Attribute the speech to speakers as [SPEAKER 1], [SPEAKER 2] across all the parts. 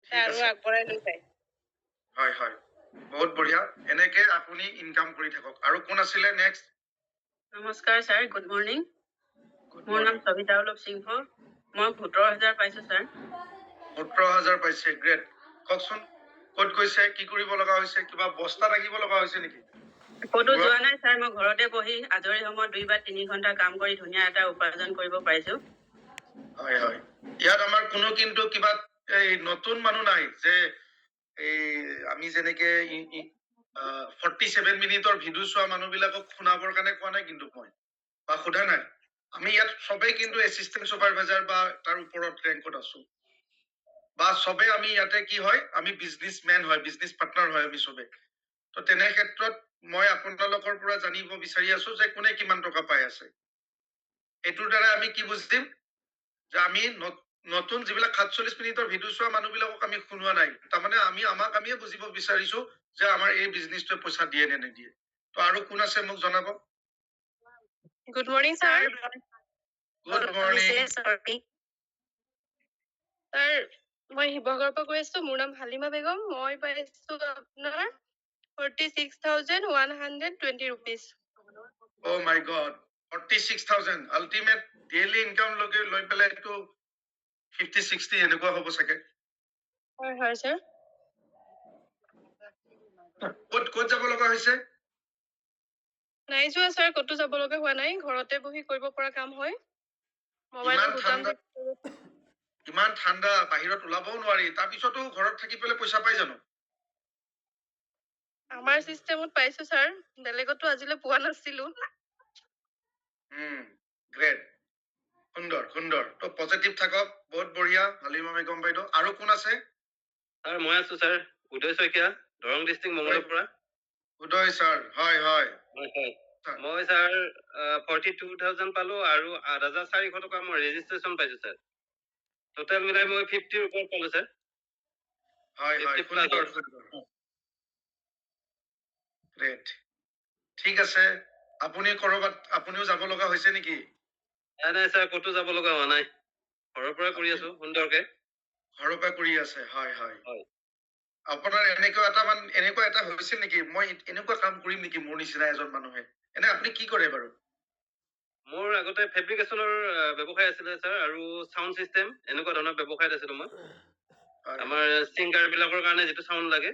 [SPEAKER 1] ঠিক
[SPEAKER 2] আৰু
[SPEAKER 1] আছে
[SPEAKER 2] আগবঢ়াই লৈ যায়
[SPEAKER 1] হয় হয় বহুত বঢ়িয়া এনেকে আপুনি ইনকাম কৰি থাকক আৰু কোন আছিলে নেক্সট
[SPEAKER 2] নমস্কাৰ ছাৰ গুড মৰ্ণিং
[SPEAKER 1] গুড
[SPEAKER 2] মোৰ নাম
[SPEAKER 1] মৰ্ণিং
[SPEAKER 2] সবিতা অলপ সিংহ মই 17,000 পাইছো ছাৰ
[SPEAKER 1] 17,000 পাইছে গ্ৰেট কওকচোন ক'ত গৈছে কি কৰিব লগা হৈছে কিবা বস্তা দাঙিব লগা হৈছে নেকি
[SPEAKER 2] ক'তো যোৱা নাই ছাৰ মই ঘৰতে বহি আজৰি সময়ত 2 বা 3 ঘণ্টা কাম কৰি ধুনীয়া এটা উপাৰ্জন কৰিব পাৰিছো
[SPEAKER 1] হয় হয় ইয়াত আমাৰ কোনো কিন্তু কিবা এই নতুন মানুহ নাই যে এই আমি যেনেকে 47 মিনিটৰ ভিডিঅ' চোৱা মানুহবিলাকক শুনাবৰ কাৰণে কোৱা নাই কিন্তু মই বা সোধা নাই আমি ইয়াত সবেই কিন্তু এছিষ্টেণ্ট ছুপাৰভাইজাৰ বা তাৰ ওপৰত ৰেংকত আছো বা সবে আমি ইয়াতে কি হয় আমি বিজনেছমেন হয় বিজনেছ পাৰ্টনাৰ হয় আমি সবে তো তেনে ক্ষেত্ৰত মই আপোনালোকৰ পৰা জানিব বিচাৰি আছো যে কোনে কিমান টকা পাই আছে এইটোৰ দ্বাৰা আমি কি বুজিম যে আমি নতুন যিবিলাক 47 মিনিটৰ ভিডিঅ' চোৱা মানুহবিলাকক আমি শুনোৱা নাই তাৰমানে আমিয়ে বুজিব বিচাৰিছো যে আমাৰ এই বিজনেছটোৱে পইচা দিয়ে নে নিদিয়ে তো আৰু কোন আছে মোক জনাব
[SPEAKER 2] good morning sir
[SPEAKER 1] good morning
[SPEAKER 2] sir মই শিৱসাগৰৰ পৰা কৈ আছো মোৰ নাম হালিমা বেগম মই পাইছো আপোনাৰ 46,120 rupees
[SPEAKER 1] Oh my God 46,000 ultimate daily income লৈ পেলাই একটু 50-60 এনেকুৱা হ'ব চাগে
[SPEAKER 2] হয় হয় ছাৰ
[SPEAKER 1] ক'ত যাব লগা হৈছে
[SPEAKER 2] নাই যোৱা ছাৰ ক'তো যাব লগা হোৱা নাই ঘৰতে বহি কৰিব পৰা কাম হয় মোবাইলৰ বুটাম
[SPEAKER 1] ইমান ঠাণ্ডা বাহিৰত ওলাবও নোৱাৰি তাৰপিছতো ঘৰত থাকি পেলাই পইচা পাই জানো
[SPEAKER 2] আমাৰ সিস্টেমত পাইছো ছাৰ বেলেগতো আজিলৈ পোৱা নাছিলো
[SPEAKER 1] গ্ৰেট সুন্দৰ সুন্দৰ তো পজিটিভ থাকক বহুত বঢ়িয়া হালিমা বেগম বাইদেউ আৰু কোন আছে
[SPEAKER 3] ছাৰ মই আছো ছাৰ উদয় শইকীয়া দৰং ডিষ্ট্ৰিক্ট মংগলৰ পৰা
[SPEAKER 1] উদয় ছাৰ হয় হয়
[SPEAKER 3] মই ছাৰ 42,000 পালো আৰু 8,400 টকা মই ৰেজিষ্ট্ৰেশ্যন পাইছো ছাৰ টোটেল মিলাই মই 50 ওপৰত পালো ছাৰ
[SPEAKER 1] হয় হয় সুন্দৰ গ্ৰেট ঠিক আছে আপুনি কৰবাত আপুনিও যাব লগা হৈছে নেকি
[SPEAKER 3] নাই ছাৰ ক'তো যাব লগা হোৱা নাই ঘৰৰ পৰা কৰি আছো সুন্দৰকে
[SPEAKER 1] ঘৰৰ পৰা কৰি আছে হয় হয়
[SPEAKER 3] হয়
[SPEAKER 1] আপোনাৰ এনেকুৱা এটা হৈছিল নেকি মই এনেকুৱা কাম কৰিম নেকি মোৰ নিচিনা এজন মানুহে এনে আপুনি কি কৰে বাৰু
[SPEAKER 3] মোৰ আগতে ফেব্ৰিকেশ্যনৰ ব্যৱসায় আছিলে ছাৰ আৰু সাউণ্ড সিস্টেম এনেকুৱা ধৰণৰ ব্যৱসায়ত আছিলো মই আমাৰ সিংগাৰ বিলাকৰ কাৰণে যেটো সাউণ্ড লাগে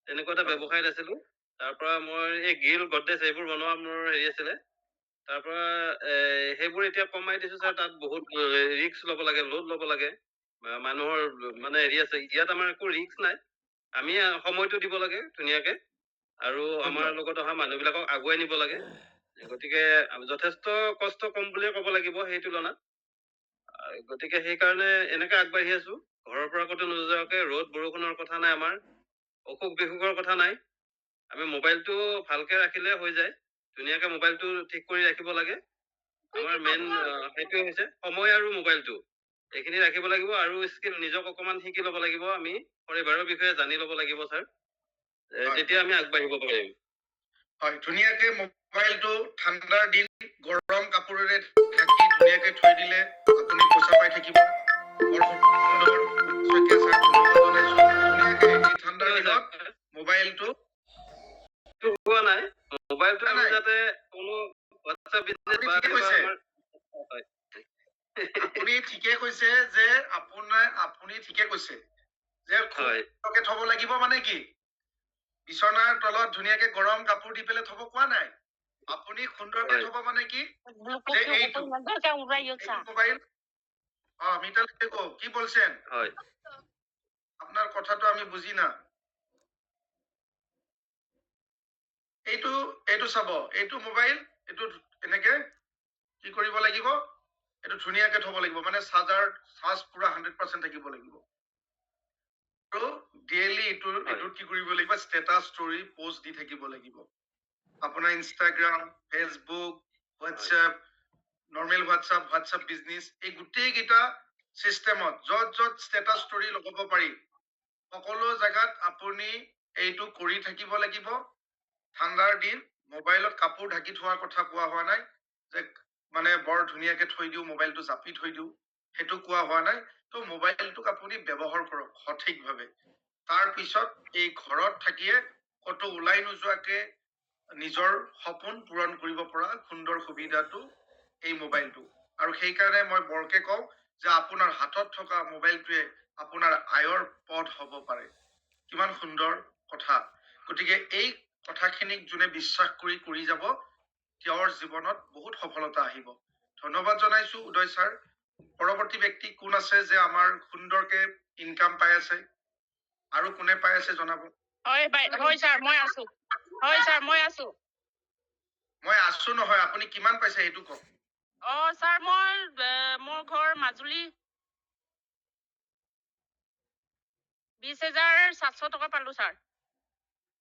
[SPEAKER 3] তেনেকুৱা এটা ব্যৱসায়ত আছিলো তাৰ পৰা মই এই গ্ৰিল গডৰেজ এইবোৰ বনোৱা মোৰ হেৰি আছিলে তাৰ পৰা সেইবোৰ এতিয়া কমাই দিছো ছাৰ তাত বহুত ৰিস্ক ল'ব লাগে লোড ল'ব লাগে মানুহৰ মানে হেৰি আছে ইয়াত আমাৰ একো ৰিস্ক নাই আমি সময়টো দিব লাগে ধুনীয়াকে আৰু আমাৰ লগত অহা মানুহবিলাকক আগুৱাই নিব লাগে গতিকে যথেষ্ট কষ্ট কম বুলিয়ে ক'ব লাগিব সেই তুলনাত গতিকে সেইকাৰণে এনেকে আগবাঢ়ি আছো ঘৰৰ পৰা ক'তো নোযোৱাকে ৰ'দ বৰষুণৰ কথা নাই আমাৰ অসুখ বিসুখৰ কথা নাই আমি মোবাইলটো ভালকে ৰাখিলে হৈ যায় ধুনীয়াকে মোবাইলটো ঠিক কৰি ৰাখিব লাগে আমাৰ মেইন সেইটোৱে হৈছে সময় আৰু মোবাইলটো এইখিনি ৰাখিব লাগিব আৰু স্কিল নিজক অকমান শিকি ল'ব লাগিব আমি পৰিবাৰৰ বিষয়ে জানি ল'ব লাগিব ছাৰ তেতিয়া আমি আগবাঢ়িব পাৰিম
[SPEAKER 1] হয় ধুনীয়াকে মোবাইলটো ঠাণ্ডাৰ দিন গৰম কাপোৰেৰে ঢাকি ধুনীয়াকে থৈ দিলে আপুনি পইচা পাই থাকিব ঠাণ্ডাৰ দিনত মোবাইলটো
[SPEAKER 3] হোৱা নাই মোবাইলটো আমি যাতে কোনো WhatsApp বিজনেছ বা
[SPEAKER 1] আপুনি ঠিকে কৈছে যে আপুনি ঠিকে কৈছে যে খুবকে থব লাগিব মানে কি বিছনাৰ তলত ধুনীয়াকে গৰম কাপোৰ দি পেলাই থব কোৱা নাই আপুনি সুন্দৰকে থব মানে কি যে এইটো মোবাইল মিতালি কি বলছেন
[SPEAKER 3] হয়
[SPEAKER 1] আপনার কথাটো আমি বুঝি না এইটো চাব এইটো মোবাইল এইটো এনেকে কি কৰিব লাগিব এইটো ধুনীয়াকে থব লাগিব মানে চাৰ্জ পুৰা 100% থাকিব লাগিব আৰু ডেইলি এইটোত কি কৰিব লাগিব ষ্টেটাছ ষ্টৰী পোষ্ট দি থাকিব লাগিব আপোনাৰ Instagram Facebook WhatsApp normal WhatsApp business এই গোটেই কেইটা সিস্টেমত যত ষ্টেটাছ ষ্টৰী লগাব পাৰি সকলো জায়গাত আপুনি এইটো কৰি থাকিব লাগিব ঠাণ্ডাৰ দিন মোবাইলত কাপোৰ ঢাকি থোৱাৰ কথা কোৱা হোৱা নাই যে মানে বৰ ধুনীয়াকে থৈ দিও মোবাইলটো জাপি থৈ দিও সেইটো কোৱা হোৱা নাই তো মোবাইলটোক আপুনি ব্যৱহাৰ কৰক সঠিকভাৱে। তাৰপিছত এই ঘৰত থাকিয়ে ক'তো ওলাই নোযোৱাকে নিজৰ সপোন পূৰণ কৰিব পৰা সুন্দৰ সুবিধাটো এই মোবাইলটো। আৰু সেইকাৰণে মই বৰকে কওঁ যে আপোনাৰ হাতত থকা মোবাইলটোৱে আপোনাৰ আয়ৰ পথ হ'ব পাৰে। কিমান সুন্দৰ কথা। গতিকে এই কথাখিনিক যোনে বিশ্বাস কৰি যাব তেওঁৰ জীৱনত বহুত সফলতা আহিব। ধন্যবাদ জনাইছো উদয় ছাৰ। পৰৱৰ্তী ব্যক্তি কোন আছে যে আমাৰ সুন্দৰকে ইনকাম পাই আছে? আৰু কোনে পাই আছে জনাব।
[SPEAKER 2] হয় ছাৰ, মই আছো। হয় ছাৰ, মই আছো।
[SPEAKER 1] মই আছো নহয়, আপুনি কিমান পাইছে সেইটো কওক।
[SPEAKER 2] ছাৰ, মোৰ ঘৰ মাজুলী। 20,700 টকা পালো ছাৰ।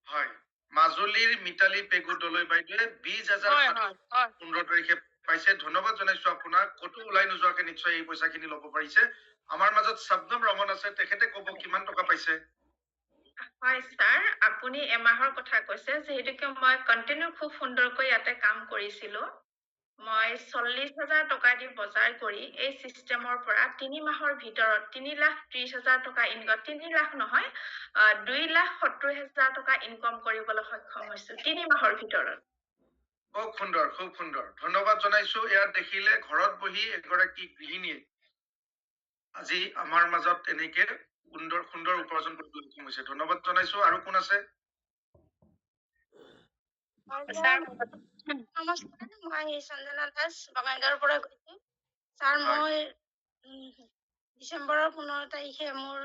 [SPEAKER 1] হয়, মাজুলীৰ মিতালী পেগু দলৈ বাইদেৱে 20,715 তাৰিখে পাইছে। ধন্যবাদ জনাইছো আপোনাক। ক'তো ওলাই নোযোৱাকে নিশ্চয় এই পইচাখিনি ল'ব পাৰিছে। আমাৰ মাজত শবনম ৰমন আছে, তেখেতে ক'ব কিমান টকা পাইছে।
[SPEAKER 4] হয় ছাৰ, আপুনি এমাহৰ কথা কৈছে, যিহেতুকে মই কণ্টিনিউ খুব সুন্দৰকৈ ইয়াতে কাম কৰিছিলো। মই 40,000 টকা দি বজাৰ কৰি এই চিষ্টেমৰ পৰা 3 মাহৰ ভিতৰত 3,30,000 টকা ইনকম, 3 লাখ নহয়, 2,70,000 টকা ইনকম কৰিবলৈ সক্ষম হৈছো 3 মাহৰ ভিতৰত।
[SPEAKER 1] খুব সুন্দৰ, খুব সুন্দৰ। ধন্যবাদ জনাইছো। ইয়াত দেখিলে ঘৰত বহি এগৰাকী গৃহিণীয়ে আজি আমাৰ মাজত এনেকে সুন্দৰ সুন্দৰ উপাৰ্জন কৰিবলৈ সক্ষম হৈছে। ধন্যবাদ জনাইছো। আৰু কোন আছে?
[SPEAKER 5] ছাৰ নমস্কাৰ, মই সঞ্জনা দাস বঙাইগাঁৱৰ পৰা কৈছো। ছাৰ, মই ডিচেম্বৰৰ 15 তাৰিখে মোৰ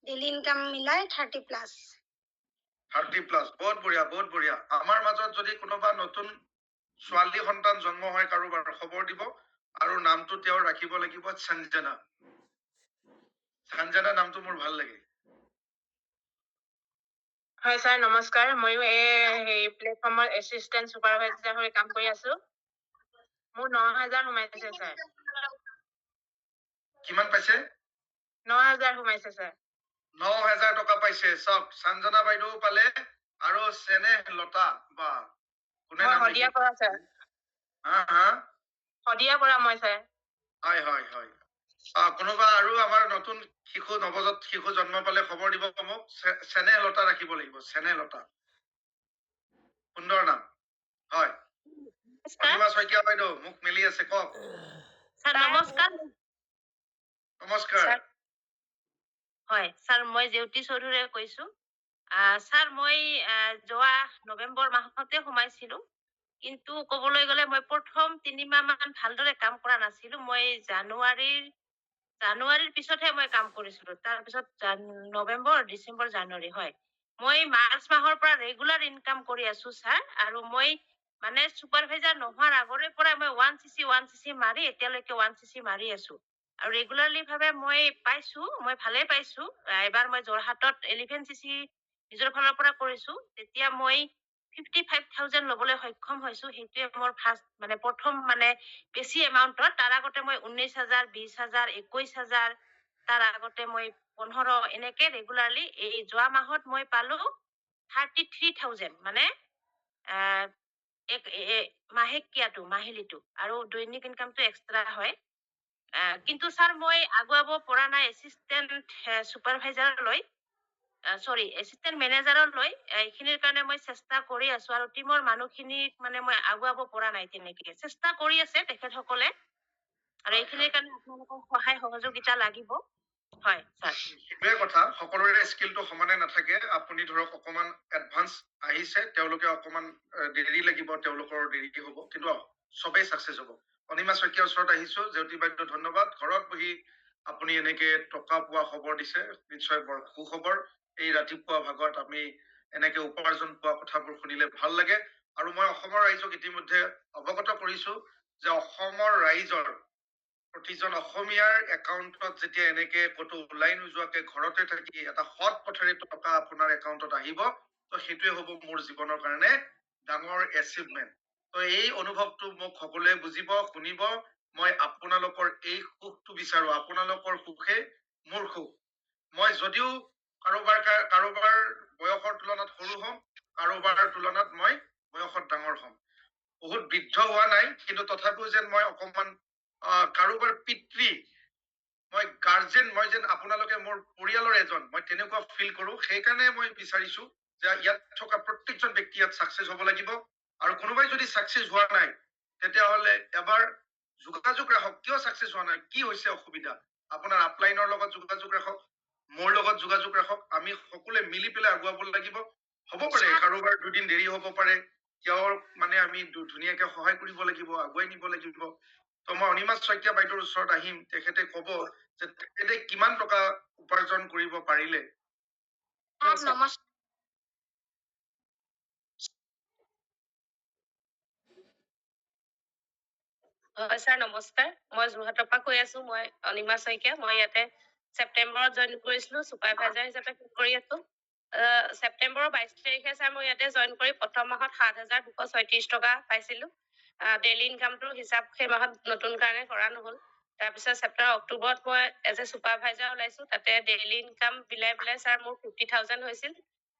[SPEAKER 5] ডেইলি ইনকাম মিলাই 30+।
[SPEAKER 1] 30+, বহুত বঢ়িয়া, বহুত বঢ়িয়া। আমাৰ মাজত যদি কোনোবা নতুন ছোৱালী সন্তান জন্ম হয় কাৰোবাৰ, খবৰ দিব। আৰু নামটো তেওঁৰ ৰাখিব লাগিব সঞ্জনা। সঞ্জনা নামটো মোৰ ভাল লাগে।
[SPEAKER 6] হয় ছাৰ, নমস্কাৰ। ময়ো এই প্লেটফৰ্মৰ এছিষ্টেণ্ট ছুপাৰভাইজাৰ হৈ কাম কৰি আছো। মোৰ 9,000 সোমাইছে ছাৰ।
[SPEAKER 1] কিমান পাইছে?
[SPEAKER 6] 9,000 সোমাইছে ছাৰ।
[SPEAKER 1] 9,000 টকা পাইছে। চাওক, সঞ্জনা বাইদেউ পালে আৰু চেনেহ লতা বা কোনে
[SPEAKER 6] মই
[SPEAKER 1] নাম
[SPEAKER 6] শদিয়াৰ পৰা ছাৰ।
[SPEAKER 1] হা হা?
[SPEAKER 6] শদিয়াৰ পৰা মই ছাৰ।
[SPEAKER 1] হয় হয় হয়। কোনোবা আৰু আমাৰ নতুন শিশু, নৱজাত শিশু জন্ম পালে খবৰ দিব মোক। চেনেহ লতা ৰাখিব লাগিব, চেনেহ লতা। সুন্দৰ নাম। হয়, অনিমা শইকীয়া বাইদেউ মোক মেলি আছে, কওক।
[SPEAKER 6] ছাৰ নমস্কাৰ।
[SPEAKER 1] নমস্কাৰ।
[SPEAKER 6] হয় ছাৰ, মই জেউতি চৌধুৰীয়ে কৈছো। ছাৰ, মই যোৱা নৱেম্বৰ মাহতে সোমাইছিলো। কিন্তু ক'বলৈ গ'লে মই প্ৰথম 3 মাহ মান ভালদৰে কাম কৰা নাছিলো। মই জানুৱাৰীৰ পিছতহে মই কাম কৰিছিলো। তাৰপিছত নৱেম্বৰ, ডিচেম্বৰ, জানুৱাৰী, হয়। মই মাৰ্চ মাহৰ পৰা ৰেগুলাৰ ইনকাম কৰি আছো ছাৰ। আৰু মই মানে ছুপাৰভাইজাৰ নোহোৱাৰ আগৰে পৰা মই 1cc মাৰি এতিয়ালৈকে 1cc মাৰি আছো। আৰু ৰেগুলাৰলি ভাৱে মই ভালেই পাইছো। এবাৰ মই যোৰহাটত 11cc নিজৰ ফালৰ পৰা কৰিছো। তেতিয়া মই 55,000 ল'বলৈ সক্ষম হৈছো। সেইটোৱে মোৰ ফাৰ্ষ্ট প্ৰথম বেছি এমাউণ্টত। তাৰ আগতে মই 19,000, 20,000, 21,000, তাৰ আগতে মই 15, এনেকে ৰেগুলাৰলি। এই যোৱা মাহত মই পালো 33,000, মাহিলীটো, আৰু দৈনিক ইনকামটো এক্সট্ৰা হয়। কিন্তু ছাৰ, মই আগুৱাব পৰা নাই এছিষ্টেণ্ট ছুপাৰভাইজাৰলৈ, এছিষ্টেণ্ট মেনেজাৰলৈ। এইখিনিৰ কাৰণে মই চেষ্টা কৰি আছো। আৰু টিমৰ মানুহখিনিক মই আগুৱাব পৰা নাই। তেনেকে চেষ্টা কৰি আছে তেখেতসকলে। আৰু এইখিনিৰ কাৰণে আপোনালোকৰ সহায় সহযোগিতা লাগিব। হয় ছাৰ।
[SPEAKER 1] সেইটোৱে কথা, সকলোৰে স্কিলটো সমানে নাথাকে। আপুনি ধৰক অকমান এডভান্স আহিছে, তেওঁলোকে অকমান দেৰি লাগিব, তেওঁলোকৰ দেৰি হ'ব, কিন্তু চবেই চাকচেছ হ'ব। অনিমা শইকীয়াৰ ওচৰত আহিছো। জেউতি বাইদেউ ধন্যবাদ। ঘৰত বহি আপুনি এনেকে টকা পোৱা খবৰ দিছে, নিশ্চয় বৰ সুখবৰ। এই ৰাতিপুৱা ভাগত আমি এনেকে উপাৰ্জন পোৱা কথাবোৰ শুনিলে ভাল লাগে। আৰু মই অসমৰ ৰাইজক ইতিমধ্যে অৱগত কৰিছো যে অসমৰ ৰাইজৰ প্ৰতিজন অসমীয়াৰ একাউণ্টত যেতিয়া এনেকে ক'তো ওলাই নোযোৱাকে ঘৰতে থাকি এটা সৎ পথেৰে টকা আপোনাৰ একাউণ্টত আহিব, তো সেইটোৱে হ'ব মোৰ জীৱনৰ কাৰণে ডাঙৰ এচিভমেণ্ট। তো এই অনুভৱটো মোক সকলোৱে বুজিব, শুনিব। মই আপোনালোকৰ এই সুখটো বিচাৰো। আপোনালোকৰ সুখে মোৰ সুখ। মই যদিও কাৰোবাৰ বয়সৰ তুলনাত সৰু হ'ম, কাৰোবাৰ তুলনাত মই বয়সত ডাঙৰ হ'ম। বহুত বৃদ্ধ হোৱা নাই, কিন্তু তথাপিও যেন মই অকমান কাৰোবাৰ পিতৃ, মই গাৰ্জেন, মই যেন আপোনালোকে মোৰ পৰিয়ালৰ এজন, মই তেনেকুৱা ফিল কৰো। সেইকাৰণে মই বিচাৰিছো যে ইয়াত থকা প্ৰত্যেকজন ব্যক্তি ইয়াত ছাকচেছ হ'ব লাগিব। আৰু কোনোবাই যদি ছাকচেছ হোৱা নাই তেতিয়াহ'লে এবাৰ যোগাযোগ ৰাখক, কিয় ছাকচেছ হোৱা নাই, কি হৈছে অসুবিধা। আপোনাৰ আপলাইনৰ লগত যোগাযোগ ৰাখক, মোৰ লগত যোগাযোগ ৰাখক, আমি সকলোৱে মিলি পেলাই আগুৱাব লাগিব। হ'ব পাৰে কাৰোবাৰ দুদিন দেৰি হ'ব পাৰে, তেওঁৰ মানে আমি ধুনীয়াকে সহায় কৰিব লাগিব, আগুৱাই নিব লাগিব। তো মই অনিমা শইকীয়া বাইদেউৰ ওচৰত আহিম, তেখেতে ক'ব যে তেখেতে কিমান টকা উপাৰ্জন কৰিব পাৰিলে।
[SPEAKER 5] ছাৰ নমস্কাৰ।
[SPEAKER 6] হয় ছাৰ নমস্কাৰ, মই যোৰহাটৰ পৰা কৈ আছো। মই অনিমা শইকীয়া। মই ইয়াতে ছেপ্টেম্বৰত জইন কৰিছিলো, ছুপাৰভাইজাৰ হিচাপে কৰি আছো। ছেপ্টেম্বৰৰ 22 তাৰিখে ছাৰ মই ইয়াতে জইন কৰি প্ৰথম মাহত 7,236 টকা পাইছিলো। ডেইলি ইনকামটো হিচাপ সেই মাহত নতুন কাৰণে কৰা নহ'ল। তাৰপিছত অক্টোবৰত মই এজ এ ছুপাৰভাইজাৰ ওলাইছো, তাতে ডেইলি ইনকাম মিলাই পেলাই ছাৰ মোৰ 50,000 হৈছিল।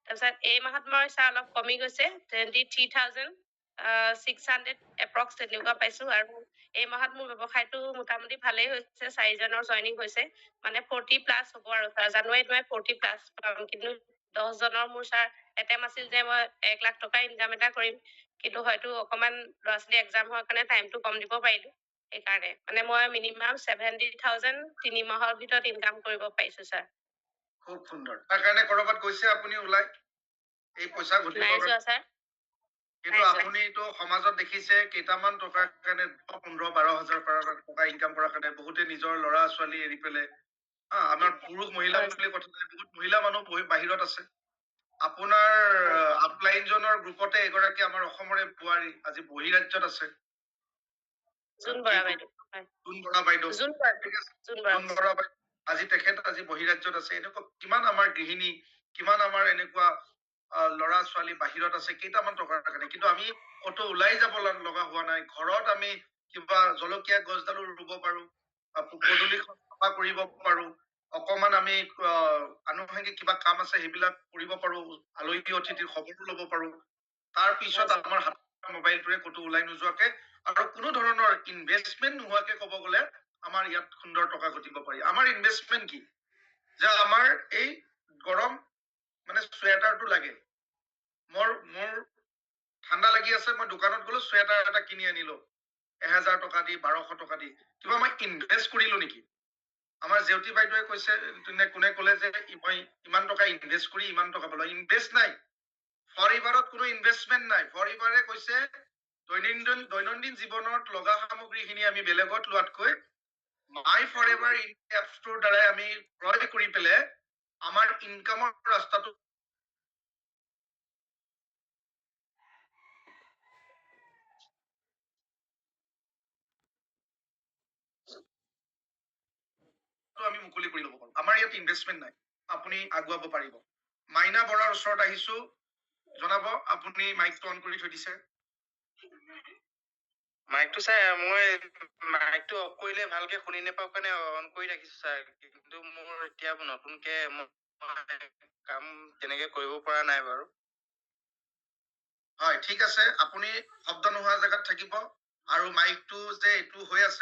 [SPEAKER 6] তাৰপিছত এই মাহত মই ছাৰ অলপ কমি গৈছে, 23,600 এপ্ৰক্স তেনেকুৱা পাইছো। আৰু এই মাহত মোৰ ব্যৱসায়টো মোটামুটি ভালেই হৈছে, 4জনৰ জইনিং হৈছে, মানে 40+ হ'ব আৰু ছাৰ। জানুৱাৰীত মই 40+ পাম, কিন্তু 10জনৰ মোৰ ছাৰ এটেম আছিল যে মই 1 লাখ টকা ইনকাম এটা কৰিম, কিন্তু হয়তো অকমান ল'ৰা ছোৱালী এক্সাম হোৱাৰ কাৰণে টাইমটো কম দিব পাৰিলো। সেইকাৰণে মানে মই মিনিমাম 70,000 তিনি মাহৰ ভিতৰত ইনকাম কৰিব পাৰিছো ছাৰ।
[SPEAKER 1] খুব সুন্দৰ। তাৰ কাৰণে কৰবাত গৈছে আপুনি ওলাই এই পইচা ঘটিবৰ
[SPEAKER 6] নাই
[SPEAKER 1] কাৰণে?
[SPEAKER 6] যোৱা ছাৰ।
[SPEAKER 1] কিন্তু আপুনিতো সমাজত দেখিছে কেইটামান টকাৰ কাৰণে 15,000-12,000 টকা ইনকাম কৰাৰ কাৰণে বহুতে নিজৰ ল'ৰা ছোৱালী এৰি পেলাই, আমাৰ পুৰুষ মহিলা বুলি কথা নাই, বহুত মহিলা মানুহ বাহিৰত আছে। আপোনাৰ আপলাইনজনৰ গ্ৰুপতে এগৰাকী আমাৰ অসমৰে বোৱাৰী আজি বহিৰাজ্যত আছে,
[SPEAKER 6] জোন বৰা বাইদেউ।
[SPEAKER 1] জোন বৰা বাইদেউ।
[SPEAKER 6] জোন বৰা
[SPEAKER 1] ঠিক আছে,
[SPEAKER 6] জোন বৰা।
[SPEAKER 1] জোন বৰা বাইদেউ আজি তেখেত আজি বহিৰাজ্যত আছে। এনেকুৱা কিমান আমাৰ গৃহিণী, কিমান আমাৰ এনেকুৱা ল'ৰা ছোৱালী বাহিৰত আছে কেইটামান টকাৰ কাৰণে, কিন্তু আমি ক'তো ওলাই যাব লগা হোৱা নাই। ঘৰত আমি কিবা জলকীয়া গছডালো ৰুব পাৰো, পদূলিখন চাফা কৰিব পাৰো, অকমান আমি আনুষংগিক কিবা কাম আছে সেইবিলাক কৰিব পাৰো, আলহী অতিথিৰ খবৰো ল'ব পাৰো। তাৰ পিছত আমাৰ হাতত মোবাইলটোৰে ক'তো ওলাই নোযোৱাকে আৰু কোনো ধৰণৰ ইনভেষ্টমেণ্ট নোহোৱাকে ক'ব গ'লে আমাৰ ইয়াত সুন্দৰ টকা ঘটিব পাৰি। আমাৰ ইনভেষ্টমেণ্ট কি, যে আমাৰ এই গৰম মানে চুৱেটাৰটো লাগে, মোৰ ঠাণ্ডা লাগি আছে, মই দোকানত গ'লো চুৱেটাৰ এটা কিনি আনিলো 1,000 টকা দি, 1,200 টকা দি। কিবা মই ইনভেষ্ট কৰিলো নেকি? আমাৰ জেউতি বাইদেৱে কৈছে, কোনে ক'লে যে মই ইমান টকা ইনভেষ্ট কৰি ইমান টকা পালো? ইনভেষ্ট নাই, ফৰইভাৰত কোনো ইনভেষ্টমেণ্ট নাই। ফৰইভাৰে কৈছে দৈনন্দিন জীৱনত লগা সামগ্ৰীখিনি আমি বেলেগত লোৱাতকৈ মাই ফৰএভাৰ এপছটোৰ দ্বাৰাই আমি ক্ৰয় কৰি পেলাই আমাৰ ইনকামৰ ৰাস্তাটো আমি মুকলি কৰি ল'ব পাৰো। আমাৰ ইয়াত ইনভেষ্টমেণ্ট নাই, আপুনি আগুৱাব পাৰিব। মাইনা বৰাৰ ওচৰত আহিছো, জনাব। আপুনি মাইকটো অন কৰি থৈ দিছে।
[SPEAKER 7] মাইকটো ছাৰ মই মাইকটো অফ কৰিলে ভালকে শুনি নাপাওঁ কাৰণে অন কৰি ৰাখিছো ছাৰ, কিন্তু মোৰ এতিয়া নতুনকে মই কাম তেনেকে কৰিব পৰা নাই বাৰু।
[SPEAKER 1] হয়, ঠিক আছে, আপুনি শব্দ নোহোৱা জেগাত থাকিব আৰু মাইকটো যে এইটো হৈ আছে